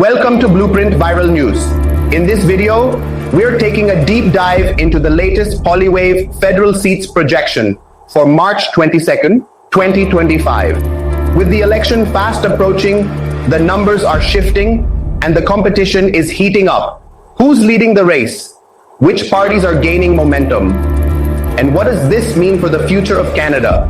Welcome to Blueprint Viral News. In this video, we're taking a deep dive into the latest POLIWAVE federal seats projection for March 22nd, 2025. With the election fast approaching, the numbers are shifting and the competition is heating up. Who's leading the race? Which parties are gaining momentum? And what does this mean for the future of Canada?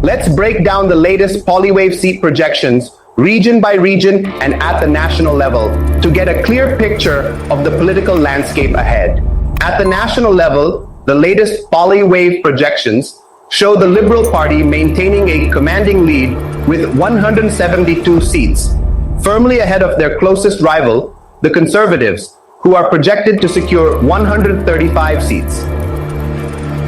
Let's break down the latest POLIWAVE seat projections region by region and at the national level to get a clear picture of the political landscape ahead. At the national level, the latest POLIWAVE projections show the Liberal Party maintaining a commanding lead with 172 seats, firmly ahead of their closest rival, the Conservatives, who are projected to secure 135 seats.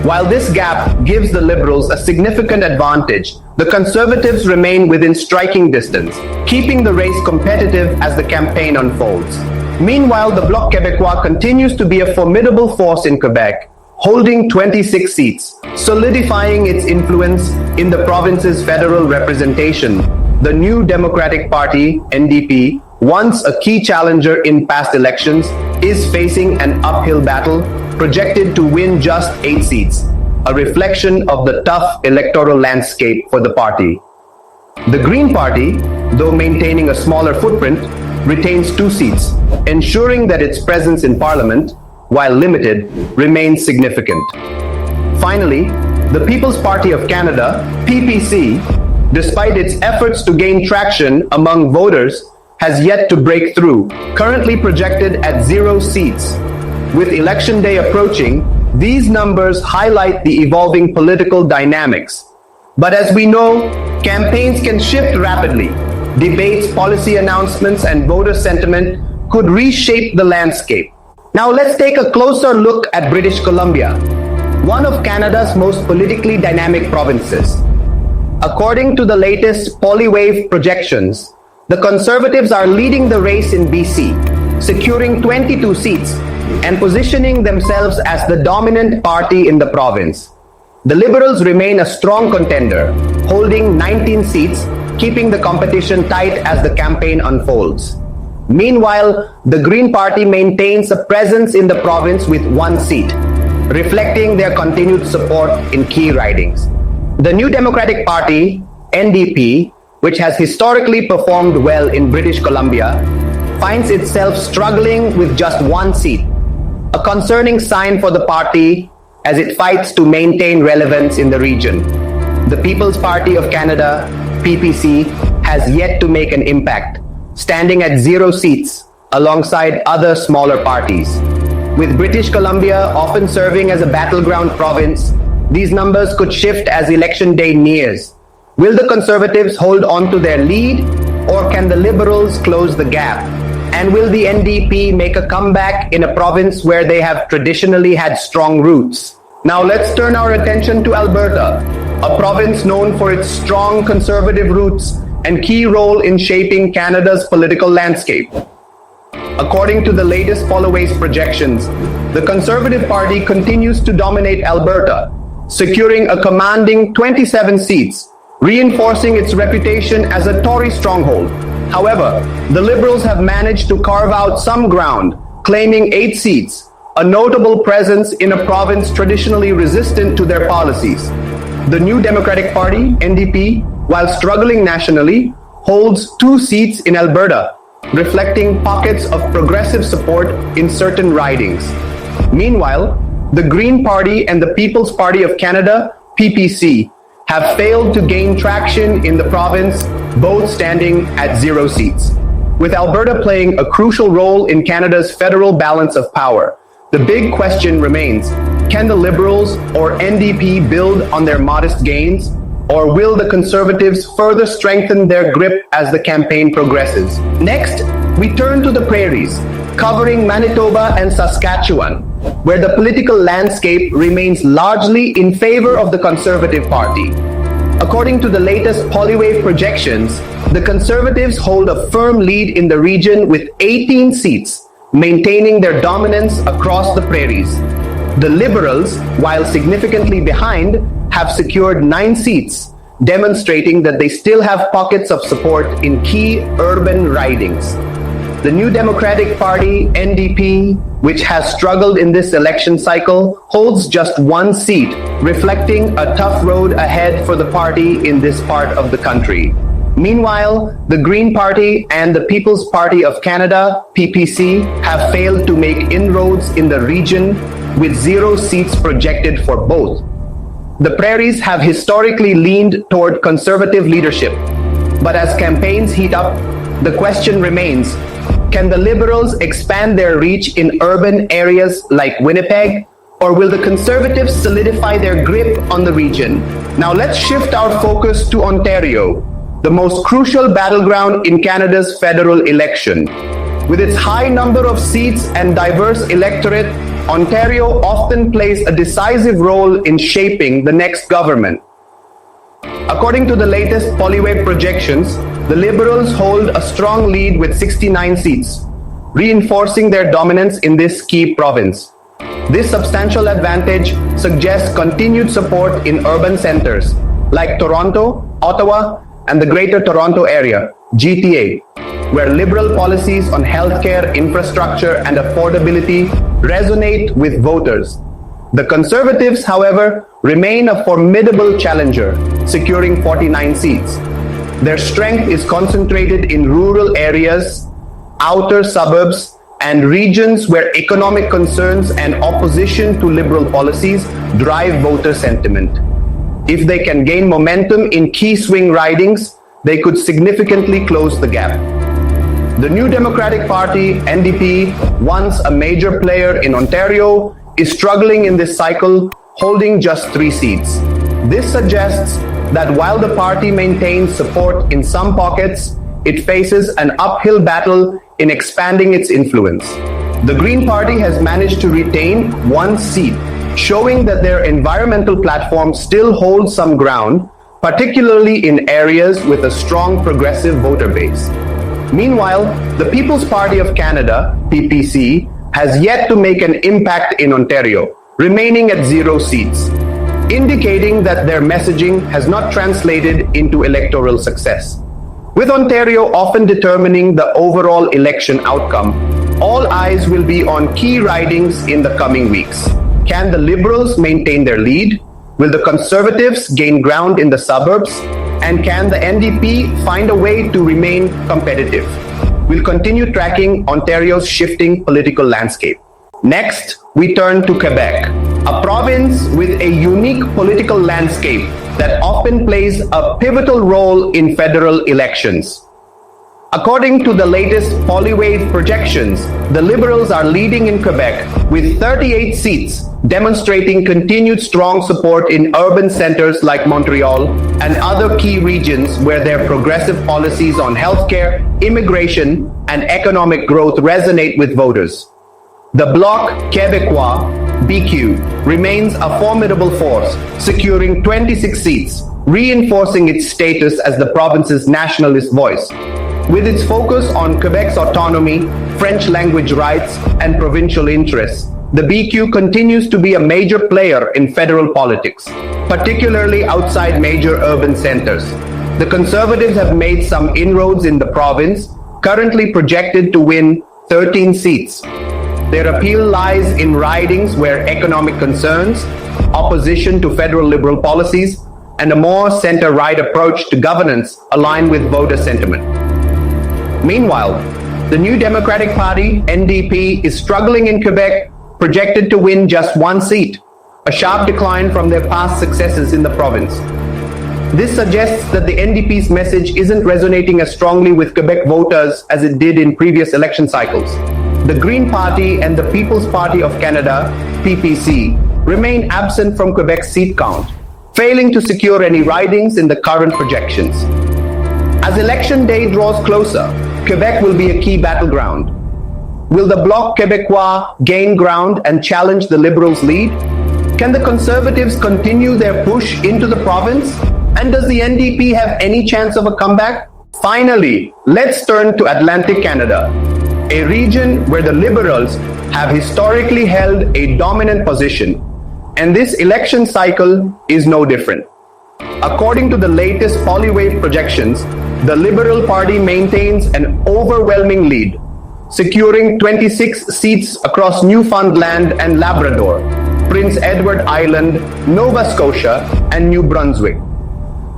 While this gap gives the Liberals a significant advantage, the Conservatives remain within striking distance, keeping the race competitive as the campaign unfolds. Meanwhile, the Bloc Québécois continues to be a formidable force in Quebec, holding 26 seats, solidifying its influence in the province's federal representation. The New Democratic Party, NDP, once a key challenger in past elections, is facing an uphill battle, projected to win just 8 seats, a reflection of the tough electoral landscape for the party. The Green Party, though maintaining a smaller footprint, retains 2 seats, ensuring that its presence in Parliament, while limited, remains significant. Finally, the People's Party of Canada, PPC, despite its efforts to gain traction among voters, has yet to break through, currently projected at 0 seats. With Election Day approaching, these numbers highlight the evolving political dynamics. But as we know, campaigns can shift rapidly. Debates, policy announcements, and voter sentiment could reshape the landscape. Now let's take a closer look at British Columbia, one of Canada's most politically dynamic provinces. According to the latest POLIWAVE projections, the Conservatives are leading the race in BC, securing 22 seats and positioning themselves as the dominant party in the province. The Liberals remain a strong contender, holding 19 seats, keeping the competition tight as the campaign unfolds. Meanwhile, the Green Party maintains a presence in the province with 1 seat, reflecting their continued support in key ridings. The New Democratic Party, NDP, which has historically performed well in British Columbia, finds itself struggling with just 1 seat, a concerning sign for the party as it fights to maintain relevance in the region. The People's Party of Canada, PPC, has yet to make an impact, standing at 0 seats alongside other smaller parties. With British Columbia often serving as a battleground province, these numbers could shift as Election Day nears. Will the Conservatives hold on to their lead, or can the Liberals close the gap? And will the NDP make a comeback in a province where they have traditionally had strong roots? Now let's turn our attention to Alberta, a province known for its strong conservative roots and key role in shaping Canada's political landscape. According to the latest POLIWAVE projections, the Conservative Party continues to dominate Alberta, securing a commanding 27 seats, reinforcing its reputation as a Tory stronghold. However, the Liberals have managed to carve out some ground, claiming 8 seats, a notable presence in a province traditionally resistant to their policies. The New Democratic Party, NDP, while struggling nationally, holds 2 seats in Alberta, reflecting pockets of progressive support in certain ridings. Meanwhile, the Green Party and the People's Party of Canada, PPC, have failed to gain traction in the province, both standing at 0 seats. With Alberta playing a crucial role in Canada's federal balance of power, the big question remains, can the Liberals or NDP build on their modest gains, or will the Conservatives further strengthen their grip as the campaign progresses? Next, we turn to the Prairies, covering Manitoba and Saskatchewan, where the political landscape remains largely in favor of the Conservative Party. According to the latest POLIWAVE projections, the Conservatives hold a firm lead in the region with 18 seats, maintaining their dominance across the Prairies. The Liberals, while significantly behind, have secured 9 seats, demonstrating that they still have pockets of support in key urban ridings. The New Democratic Party, NDP, which has struggled in this election cycle, holds just one seat, reflecting a tough road ahead for the party in this part of the country. Meanwhile, the Green Party and the People's Party of Canada, PPC, have failed to make inroads in the region, with 0 seats projected for both. The Prairies have historically leaned toward conservative leadership, but as campaigns heat up, the question remains, can the Liberals expand their reach in urban areas like Winnipeg, or will the Conservatives solidify their grip on the region? Now let's shift our focus to Ontario, the most crucial battleground in Canada's federal election. With its high number of seats and diverse electorate, Ontario often plays a decisive role in shaping the next government. According to the latest POLIWAVE projections, the Liberals hold a strong lead with 69 seats, reinforcing their dominance in this key province. This substantial advantage suggests continued support in urban centers like Toronto, Ottawa, and the Greater Toronto Area, GTA, where Liberal policies on healthcare, infrastructure, and affordability resonate with voters. The Conservatives, however, remain a formidable challenger, securing 49 seats. Their strength is concentrated in rural areas, outer suburbs, and regions where economic concerns and opposition to Liberal policies drive voter sentiment. If they can gain momentum in key swing ridings, they could significantly close the gap. The New Democratic Party, NDP, once a major player in Ontario, is struggling in this cycle, holding just 3 seats. This suggests that while the party maintains support in some pockets, it faces an uphill battle in expanding its influence. The Green Party has managed to retain 1 seat, showing that their environmental platform still holds some ground, particularly in areas with a strong progressive voter base. Meanwhile, the People's Party of Canada, PPC, has yet to make an impact in Ontario, remaining at 0 seats, indicating that their messaging has not translated into electoral success. With Ontario often determining the overall election outcome, all eyes will be on key ridings in the coming weeks. Can the Liberals maintain their lead? Will the Conservatives gain ground in the suburbs? And can the NDP find a way to remain competitive? We'll continue tracking Ontario's shifting political landscape. Next, we turn to Quebec, a province with a unique political landscape that often plays a pivotal role in federal elections. According to the latest POLIWAVE projections, the Liberals are leading in Quebec with 38 seats, demonstrating continued strong support in urban centers like Montreal and other key regions where their progressive policies on healthcare, immigration, and economic growth resonate with voters. The Bloc Québécois, BQ, remains a formidable force, securing 26 seats, reinforcing its status as the province's nationalist voice. With its focus on Quebec's autonomy, French language rights, and provincial interests, the BQ continues to be a major player in federal politics, particularly outside major urban centers. The Conservatives have made some inroads in the province, currently projected to win 13 seats. Their appeal lies in ridings where economic concerns, opposition to federal Liberal policies, and a more center-right approach to governance align with voter sentiment. Meanwhile, the New Democratic Party, NDP, is struggling in Quebec, projected to win just 1 seat, a sharp decline from their past successes in the province. This suggests that the NDP's message isn't resonating as strongly with Quebec voters as it did in previous election cycles. The Green Party and the People's Party of Canada, PPC, remain absent from Quebec's seat count, failing to secure any ridings in the current projections. As election day draws closer, Quebec will be a key battleground. Will the Bloc Québécois gain ground and challenge the Liberals' lead? Can the Conservatives continue their push into the province? And does the NDP have any chance of a comeback? Finally, let's turn to Atlantic Canada, a region where the Liberals have historically held a dominant position, and this election cycle is no different. According to the latest POLIWAVE projections, the Liberal Party maintains an overwhelming lead, securing 26 seats across Newfoundland and Labrador, Prince Edward Island, Nova Scotia, and New Brunswick.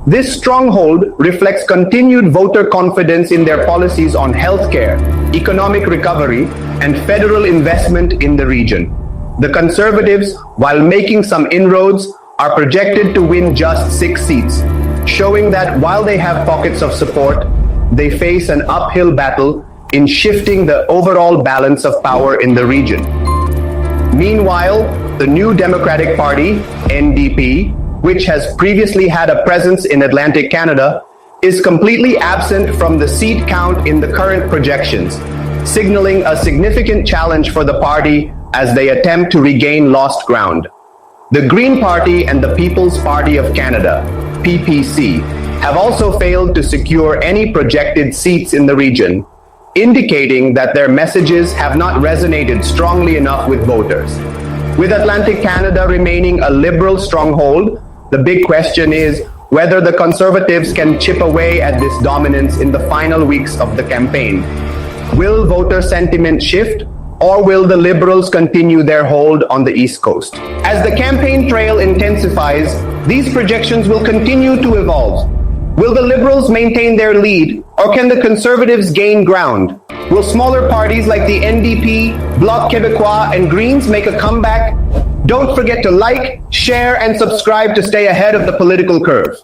This stronghold reflects continued voter confidence in their policies on healthcare, economic recovery, and federal investment in the region. The Conservatives, while making some inroads, are projected to win just 6 seats, showing that while they have pockets of support, they face an uphill battle in shifting the overall balance of power in the region. Meanwhile, the New Democratic Party, NDP, which has previously had a presence in Atlantic Canada, is completely absent from the seat count in the current projections, signaling a significant challenge for the party as they attempt to regain lost ground. The Green Party and the People's Party of Canada, PPC, have also failed to secure any projected seats in the region, indicating that their messages have not resonated strongly enough with voters. With Atlantic Canada remaining a Liberal stronghold, the big question is whether the Conservatives can chip away at this dominance in the final weeks of the campaign. Will voter sentiment shift, or will the Liberals continue their hold on the East Coast? As the campaign trail intensifies, these projections will continue to evolve. Will the Liberals maintain their lead, or can the Conservatives gain ground? Will smaller parties like the NDP, Bloc Québécois, and Greens make a comeback? Don't forget to like, share, and subscribe to stay ahead of the political curve.